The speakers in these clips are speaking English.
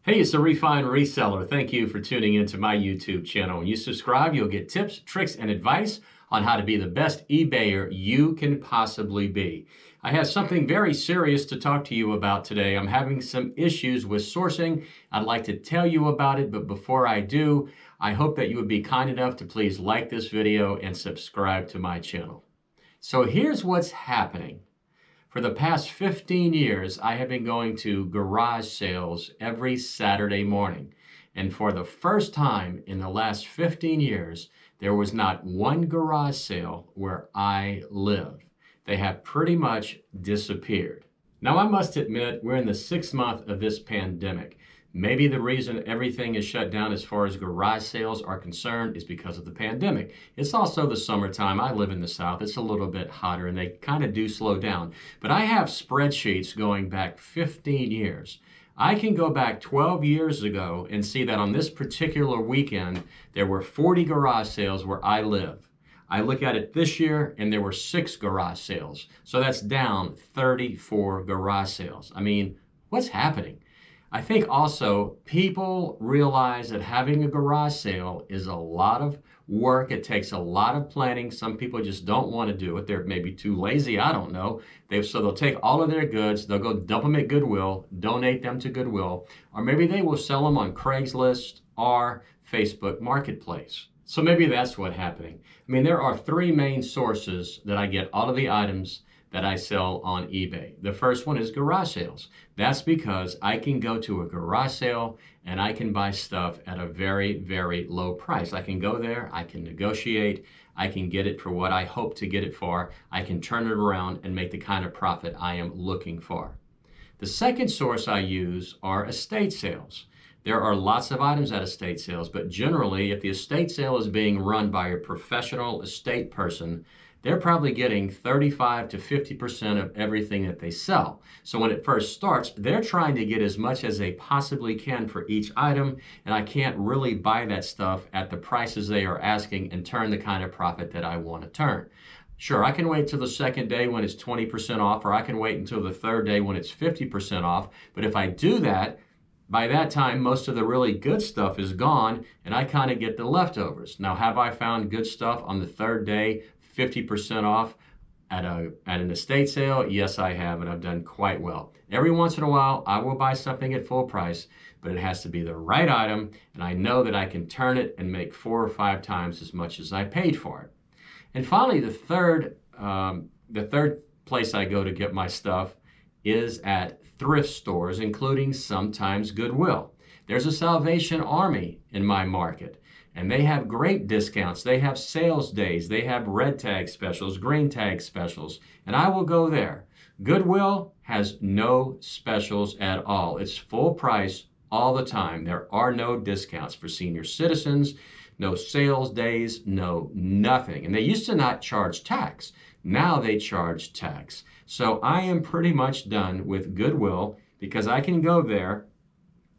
Hey, it's a Refine Reseller. Thank you for tuning into my YouTube channel. When you subscribe, you'll get tips, tricks, and advice on how to be the best eBayer you can possibly be. I have something very serious to talk to you about today. I'm having some issues with sourcing. I'd like to tell you about it, but before I do, I hope that you would be kind enough to please like this video and subscribe to my channel. So here's what's happening. For the past 15 years, I have been going to garage sales every Saturday morning. And for the first time in the last 15 years, there was not one garage sale where I live. They have pretty much disappeared. Now, I must admit, we're in the 6th month of this pandemic. Maybe the reason everything is shut down as far as garage sales are concerned is because of the pandemic. It's also the summertime. I live in the South. It's a little bit hotter and they kind of do slow down. But I have spreadsheets going back 15 years. I can go back 12 years ago and see that on this particular weekend, there were 40 garage sales where I live. I look at it this year and there were 6 garage sales. So that's down 34 garage sales. I mean, what's happening? I think also people realize that having a garage sale is a lot of work. It takes a lot of planning. Some people just don't want to do it. They're maybe too lazy. I don't know. So they'll take all of their goods. They'll go dump them at Goodwill, donate them to Goodwill, or maybe they will sell them on Craigslist or Facebook Marketplace. So maybe that's what's happening. I mean, there are 3 main sources that I get all of the items that I sell on eBay. The first one is garage sales. That's because I can go to a garage sale and I can buy stuff at a very, very low price. I can go there, I can negotiate, I can get it for what I hope to get it for. I can turn it around and make the kind of profit I am looking for. The second source I use are estate sales. There are lots of items at estate sales, but generally, if the estate sale is being run by a professional estate person, they're probably getting 35 to 50% of everything that they sell. So when it first starts, they're trying to get as much as they possibly can for each item, and I can't really buy that stuff at the prices they are asking and turn the kind of profit that I want to turn. Sure, I can wait till the second day when it's 20% off, or I can wait until the third day when it's 50% off, but if I do that, by that time, most of the really good stuff is gone, and I kind of get the leftovers. Now, have I found good stuff on the third day, 50% off at an estate sale? Yes, I have, and I've done quite well. Every once in a while, I will buy something at full price, but it has to be the right item, and I know that I can turn it and make 4 or 5 times as much as I paid for it. And finally, the third place I go to get my stuff is at thrift stores, including sometimes Goodwill. There's a Salvation Army in my market, and they have great discounts. They have sales days. They have red tag specials, green tag specials, and I will go there. Goodwill has no specials at all. It's full price all the time. There are no discounts for senior citizens, no sales days, no nothing. And they used to not charge tax. Now they charge tax. So I am pretty much done with Goodwill because I can go there,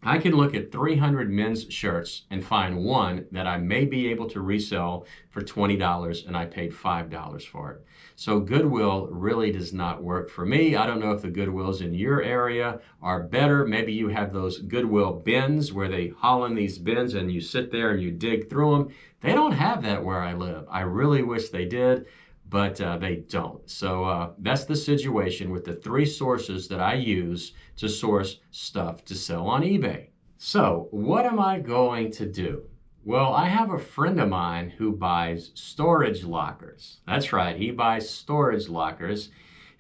I can look at 300 men's shirts and find one that I may be able to resell for $20 and I paid $5 for it. So Goodwill really does not work for me. I don't know if the Goodwills in your area are better. Maybe you have those Goodwill bins where they haul in these bins and you sit there and you dig through them. They don't have that where I live. I really wish they did, but they don't. So that's the situation with the 3 sources that I use to source stuff to sell on eBay. So what am I going to do? Well, I have a friend of mine who buys storage lockers. That's right, he buys storage lockers,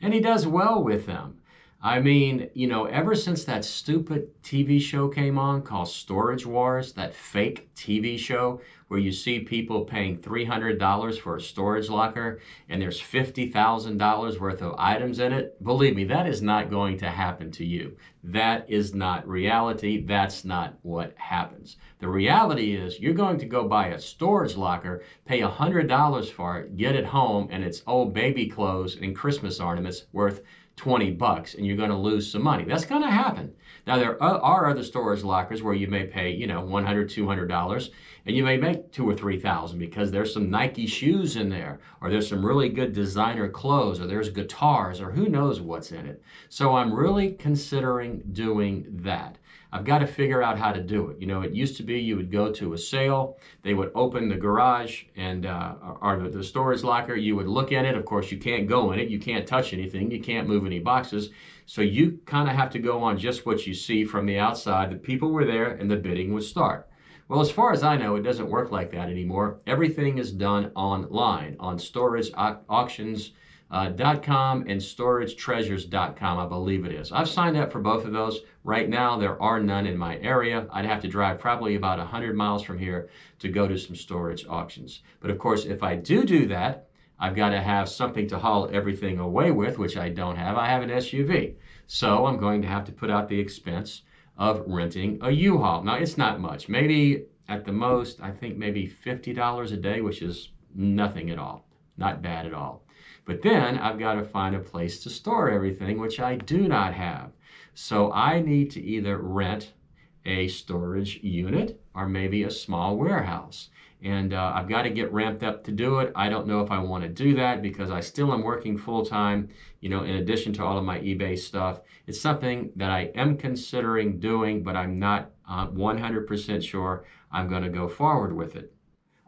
and he does well with them. I mean, you know, ever since that stupid TV show came on called Storage Wars, that fake TV show where you see people paying $300 for a storage locker and there's $50,000 worth of items in it, believe me, that is not going to happen to you. That is not reality. That's not what happens. The reality is you're going to go buy a storage locker, pay $100 for it, get it home, and it's old baby clothes and Christmas ornaments worth $20, and you're going to lose some money. That's going to happen. Now, there are other storage lockers where you may pay, $100, $200, and you may make $2,000 or $3,000 because there's some Nike shoes in there, or there's some really good designer clothes, or there's guitars, or who knows what's in it. So I'm really considering doing that. I've got to figure out how to do it. It used to be you would go to a sale, they would open the garage and or the storage locker, you would look in it. Of course, you can't go in it, you can't touch anything, you can't move any boxes. So you kind of have to go on just what you see from the outside. The people were there and the bidding would start. Well, as far as I know, it doesn't work like that anymore. Everything is done online on storageauctions.com and storagetreasures.com, I believe it is. I've signed up for both of those. Right now, there are none in my area. I'd have to drive probably about 100 miles from here to go to some storage auctions. But of course, if I do that, I've got to have something to haul everything away with, which I don't have. I have an SUV. So I'm going to have to put out the expense of renting a U-Haul. Now, it's not much. Maybe at the most, I think maybe $50 a day, which is nothing at all. Not bad at all. But then I've got to find a place to store everything, which I do not have. So I need to either rent a storage unit or maybe a small warehouse. And I've got to get ramped up to do it. I don't know if I want to do that because I still am working full-time, in addition to all of my eBay stuff. It's something that I am considering doing, but I'm not 100% sure I'm going to go forward with it.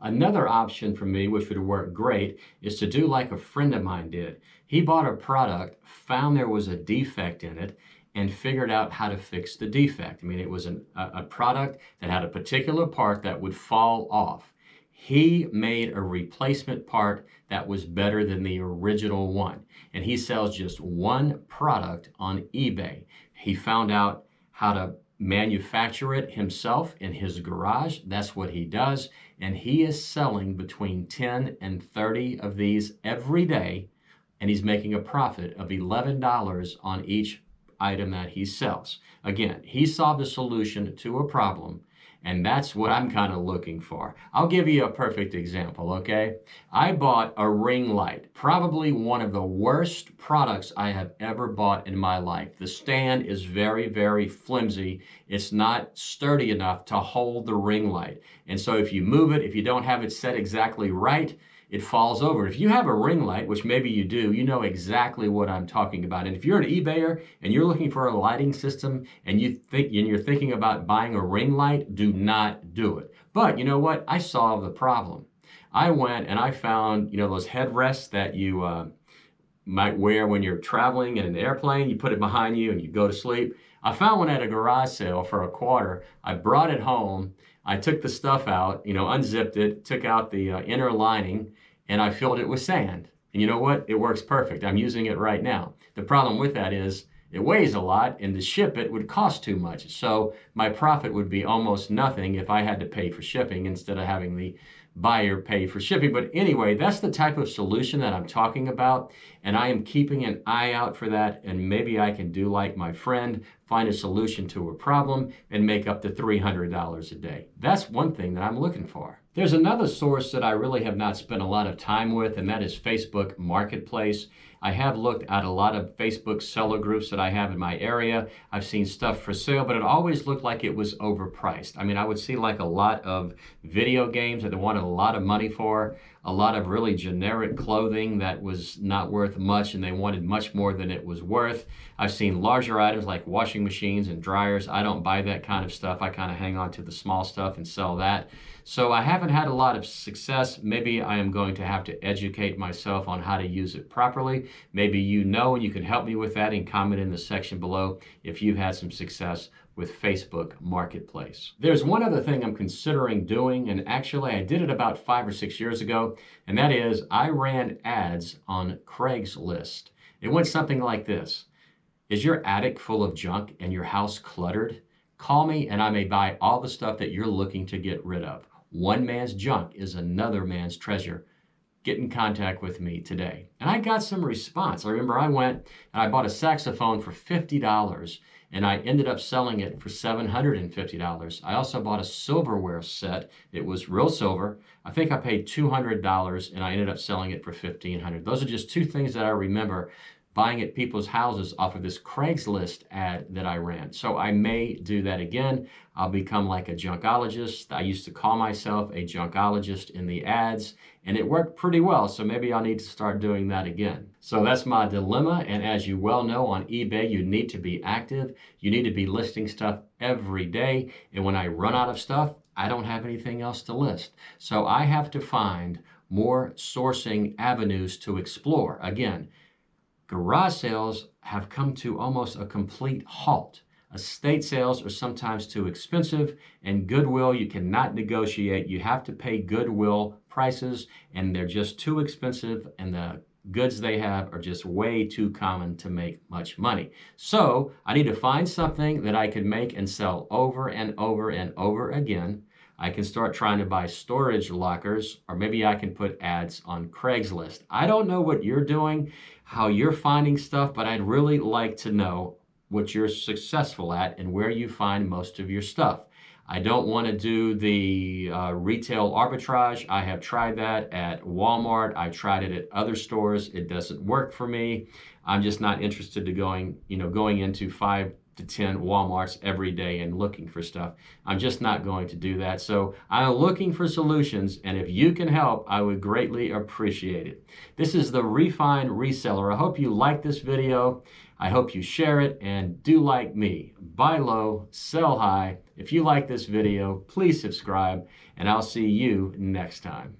Another option for me, which would work great, is to do like a friend of mine did. He bought a product, found there was a defect in it, and figured out how to fix the defect. I mean, it was a product that had a particular part that would fall off. He made a replacement part that was better than the original one. And he sells just one product on eBay. He found out how to manufacture it himself in his garage. That's what he does. And he is selling between 10 and 30 of these every day. And he's making a profit of $11 on each item that he sells. Again, he solved a solution to a problem, and that's what I'm kind of looking for. I'll give you a perfect example, okay? I bought a ring light, probably one of the worst products I have ever bought in my life. The stand is very, very flimsy. It's not sturdy enough to hold the ring light. And so if you move it, if you don't have it set exactly right, it falls over. If you have a ring light, which maybe you do, you know exactly what I'm talking about. And if you're an eBayer and you're looking for a lighting system and you're thinking about buying a ring light, do not do it. But you know what? I solved the problem. I went and I found, those headrests that you might wear when you're traveling in an airplane. You put it behind you and you go to sleep. I found one at a garage sale for $25. I brought it home. I took the stuff out, unzipped it, took out the inner lining, and I filled it with sand. And you know what? It works perfect. I'm using it right now. The problem with that is it weighs a lot, and to ship it would cost too much. So my profit would be almost nothing if I had to pay for shipping instead of having the buyer pay for shipping. But anyway, that's the type of solution that I'm talking about, and I am keeping an eye out for that, and maybe I can do like my friend, find a solution to a problem and make up to $300 a day. That's one thing that I'm looking for. There's another source that I really have not spent a lot of time with, and that is Facebook Marketplace. I have looked at a lot of Facebook seller groups that I have in my area. I've seen stuff for sale, but it always looked like it was overpriced. I mean, I would see like a lot of video games that they wanted a lot of money for, a lot of really generic clothing that was not worth much, and they wanted much more than it was worth. I've seen larger items like washing machines and dryers. I don't buy that kind of stuff. I kind of hang on to the small stuff and sell that. So I haven't had a lot of success. Maybe I am going to have to educate myself on how to use it properly. Maybe you know and you can help me with that, and comment in the section below if you've had some success with Facebook Marketplace. There's one other thing I'm considering doing, and actually I did it about 5 or 6 years ago, and that is I ran ads on Craigslist. It went something like this. Is your attic full of junk and your house cluttered? Call me and I may buy all the stuff that you're looking to get rid of. One man's junk is another man's treasure. Get in contact with me today. And I got some response. I remember I went and I bought a saxophone for $50 and I ended up selling it for $750. I also bought a silverware set. It was real silver. I think I paid $200 and I ended up selling it for $1,500. Those are just two things that I remember buying at people's houses off of this Craigslist ad that I ran. So I may do that again. I'll become like a junkologist. I used to call myself a junkologist in the ads, and it worked pretty well. So maybe I'll need to start doing that again. So that's my dilemma. And as you well know, on eBay, you need to be active. You need to be listing stuff every day. And when I run out of stuff, I don't have anything else to list. So I have to find more sourcing avenues to explore. Again, garage sales have come to almost a complete halt. Estate sales are sometimes too expensive, and Goodwill you cannot negotiate. You have to pay Goodwill prices, and they're just too expensive, and the goods they have are just way too common to make much money. So I need to find something that I can make and sell over and over and over again. I can start trying to buy storage lockers, or maybe I can put ads on Craigslist. I don't know what you're doing, how you're finding stuff, but I'd really like to know what you're successful at and where you find most of your stuff. I don't want to do the retail arbitrage. I have tried that at Walmart. I've tried it at other stores. It doesn't work for me. I'm just not interested in going into 5 to 10 Walmarts every day and looking for stuff. I'm just not going to do that. So I'm looking for solutions, and if you can help, I would greatly appreciate it. This is the Refined Reseller. I hope you like this video. I hope you share it, and do like me. Buy low, sell high. If you like this video, please subscribe, and I'll see you next time.